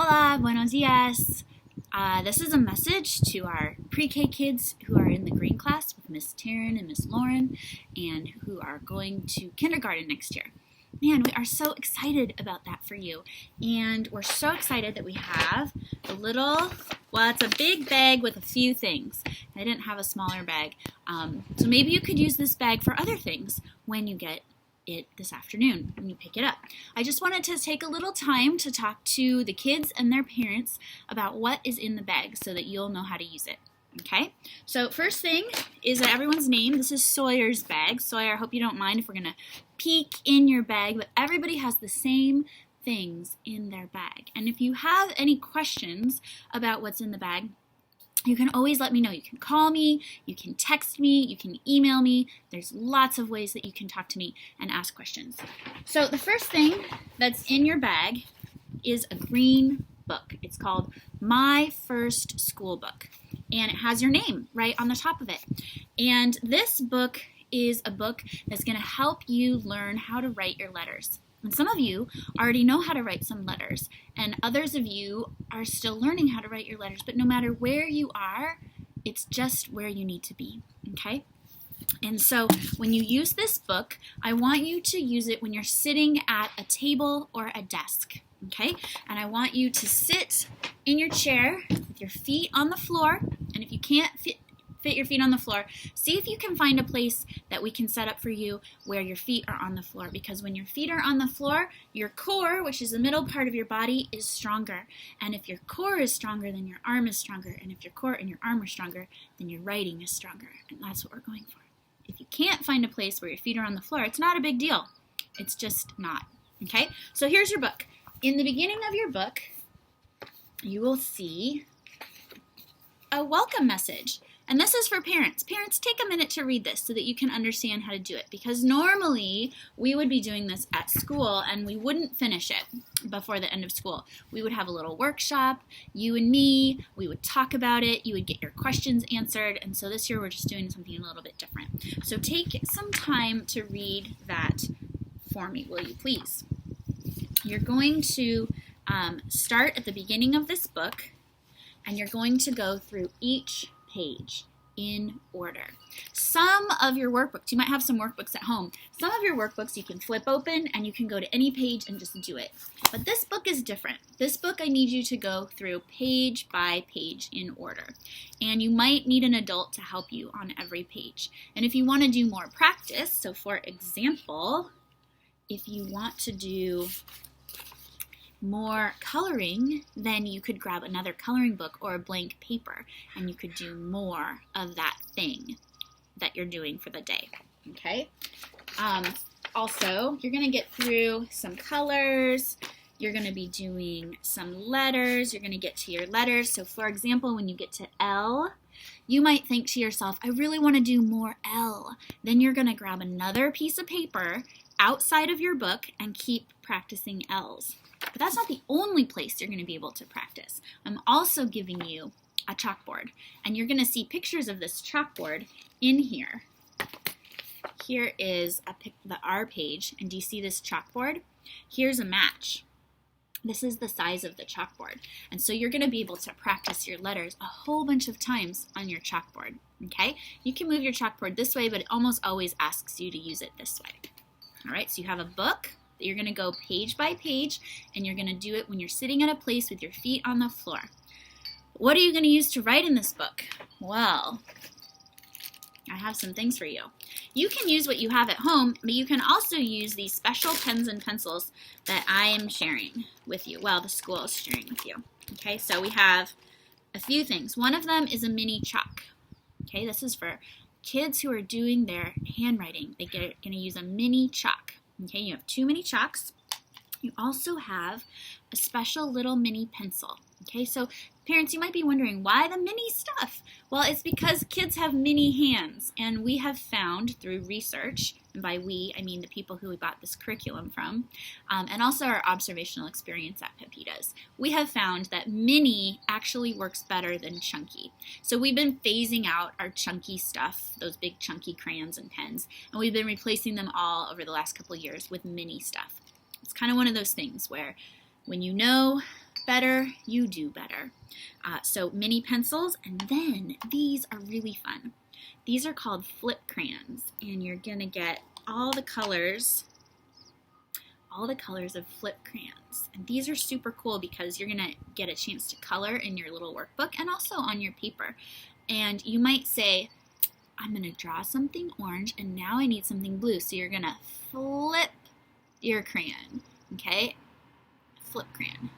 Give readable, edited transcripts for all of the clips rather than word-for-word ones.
Hola, buenos dias. This is a message to our pre-K kids who are in the green class with Miss Taryn and Miss Lauren and who are going to kindergarten next year. Man, we are so excited about that for you. And we're so excited that we have it's a big bag with a few things. I didn't have a smaller bag. So maybe you could use this bag for other things when you get it this afternoon when you pick it up. I just wanted to take a little time to talk to the kids and their parents about what is in the bag so that you'll know how to use it. Okay, so first thing is everyone's name. This is Sawyer's bag. Sawyer, I hope you don't mind if we're going to peek in your bag, but everybody has the same things in their bag. And if you have any questions about what's in the bag, you can always let me know. You can call me, you can text me, you can email me. There's lots of ways that you can talk to me and ask questions. So the first thing that's in your bag is a green book. It's called My First School Book, and it has your name right on the top of it. And this book is a book that's going to help you learn how to write your letters. And some of you already know how to write some letters, and others of you are still learning how to write your letters, but no matter where you are, it's just where you need to be, okay? And so when you use this book, I want you to use it when you're sitting at a table or a desk, okay? And I want you to sit in your chair with your feet on the floor, and if you can't fit your feet on the floor, see if you can find a place that we can set up for you where your feet are on the floor, because when your feet are on the floor, your core, which is the middle part of your body, is stronger. And if your core is stronger, then your arm is stronger. And if your core and your arm are stronger, then your writing is stronger. And that's what we're going for. If you can't find a place where your feet are on the floor, it's not a big deal. It's just not. Okay? So here's your book. In the beginning of your book, you will see a welcome message. And this is for parents. Parents, take a minute to read this so that you can understand how to do it. Because normally we would be doing this at school and we wouldn't finish it before the end of school. We would have a little workshop, you and me, we would talk about it, you would get your questions answered. And so this year we're just doing something a little bit different. So take some time to read that for me, will you please? You're going to start at the beginning of this book and you're going to go through each page in order. Some of your workbooks, you might have some workbooks at home. Some of your workbooks you can flip open and you can go to any page and just do it. But this book is different. This book I need you to go through page by page in order. And you might need an adult to help you on every page. And if you want to do more practice, so for example, if you want to do more coloring, then you could grab another coloring book or a blank paper and you could do more of that thing that you're doing for the day, okay? Also, you're going to get through some colors, you're going to be doing some letters, you're going to get to your letters. So for example, when you get to L, you might think to yourself, I really want to do more L. Then you're going to grab another piece of paper outside of your book and keep practicing L's. But that's not the only place you're going to be able to practice. I'm also giving you a chalkboard, and you're going to see pictures of this chalkboard in here. Here is the R page, and do you see this chalkboard? Here's a match. This is the size of the chalkboard, and so you're going to be able to practice your letters a whole bunch of times on your chalkboard, okay? You can move your chalkboard this way, but it almost always asks you to use it this way. All right, so you have a book. You're going to go page by page, and you're going to do it when you're sitting at a place with your feet on the floor. What are you going to use to write in this book? Well, I have some things for you. You can use what you have at home, but you can also use these special pens and pencils that I am sharing with you. Well, the school is sharing with you. Okay, so we have a few things. One of them is a mini chalk. Okay, this is for kids who are doing their handwriting. They're going to use a mini chalk. Okay, you have 2 mini chalks. You also have a special little mini pencil. Okay, so parents, you might be wondering, why the mini stuff? Well, it's because kids have mini hands, and we have found through research, and by we, I mean the people who we bought this curriculum from, and also our observational experience at Pepitas, we have found that mini actually works better than chunky. So we've been phasing out our chunky stuff, those big chunky crayons and pens, and we've been replacing them all over the last couple of years with mini stuff. It's kind of one of those things where when you know better, you do better. So mini pencils, and then these are really fun. These are called flip crayons, and you're gonna get all the colors of flip crayons. And these are super cool because you're gonna get a chance to color in your little workbook and also on your paper. And you might say, I'm gonna draw something orange and now I need something blue. So you're gonna flip your crayon, okay? Flip crayon.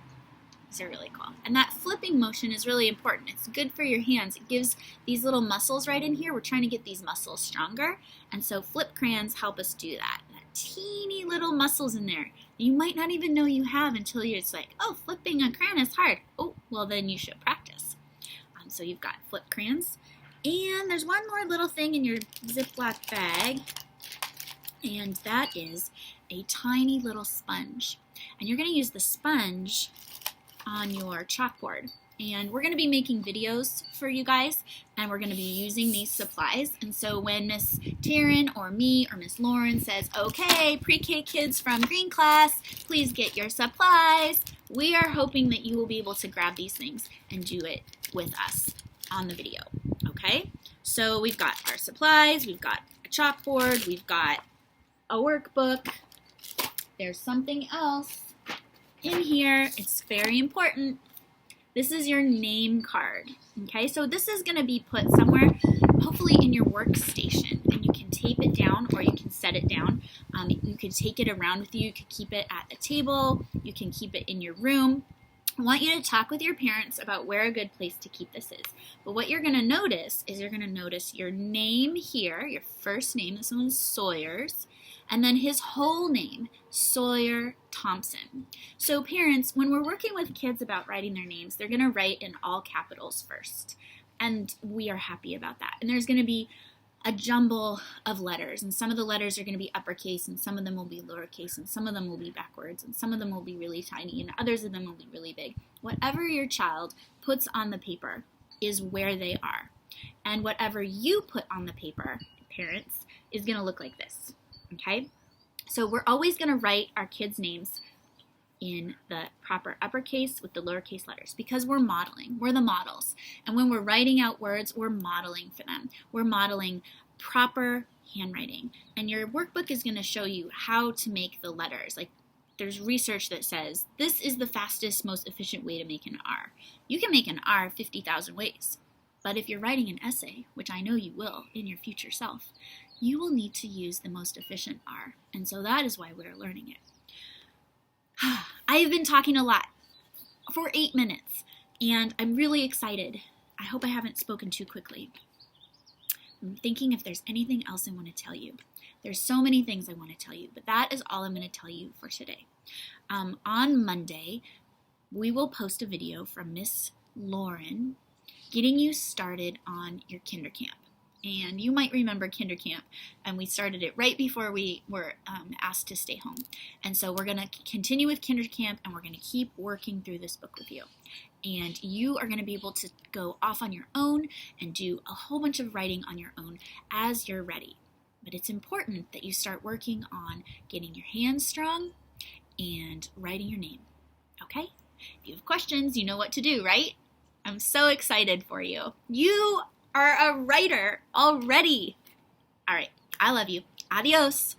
These are really cool. And that flipping motion is really important. It's good for your hands. It gives these little muscles right in here. We're trying to get these muscles stronger. And so flip crayons help us do that. Teeny little muscles in there you might not even know you have until you're just like, oh, flipping a crayon is hard. Oh, well then you should practice. So you've got flip crayons. And there's one more little thing in your Ziploc bag, and that is a tiny little sponge. And you're going to use the sponge on your chalkboard. And we're going to be making videos for you guys, and we're going to be using these supplies. And so when Miss Taryn or me or Miss Lauren says, okay, pre-K kids from green class, please get your supplies, we are hoping that you will be able to grab these things and do it with us on the video, okay? So we've got our supplies, we've got a chalkboard, we've got a workbook. There's something else in here. It's very important. This is your name card, okay? So this is gonna be put somewhere, hopefully in your workstation, and you can tape it down or you can set it down. You could take it around with you. You could keep it at a table. You can keep it in your room. I want you to talk with your parents about where a good place to keep this is. But what you're gonna notice is you're gonna notice your name here, your first name, this one's Sawyer's, and then his whole name, Sawyer Thompson. So parents, when we're working with kids about writing their names, they're gonna write in all capitals first. And we are happy about that. And there's gonna be a jumble of letters, and some of the letters are gonna be uppercase, and some of them will be lowercase, and some of them will be backwards, and some of them will be really tiny, and others of them will be really big. Whatever your child puts on the paper is where they are. And whatever you put on the paper, parents, is gonna look like this. Okay, so we're always going to write our kids' names in the proper uppercase with the lowercase letters because we're modeling. We're the models. And when we're writing out words, we're modeling for them. We're modeling proper handwriting. And your workbook is going to show you how to make the letters. Like there's research that says this is the fastest, most efficient way to make an R. You can make an R 50,000 ways. But if you're writing an essay, which I know you will in your future self, you will need to use the most efficient R. And so that is why we're learning it. I have been talking a lot for 8 minutes, and I'm really excited. I hope I haven't spoken too quickly. I'm thinking if there's anything else I want to tell you. There's so many things I want to tell you, but that is all I'm going to tell you for today. On Monday, we will post a video from Miss Lauren getting you started on your kinder camp. And you might remember kinder camp, and we started it right before we were asked to stay home. And so we're going to continue with kinder camp, and we're going to keep working through this book with you. And you are going to be able to go off on your own and do a whole bunch of writing on your own as you're ready. But it's important that you start working on getting your hands strong and writing your name. Okay? If you have questions, you know what to do, right? I'm so excited for you. You are a writer already. All right. I love you. Adios.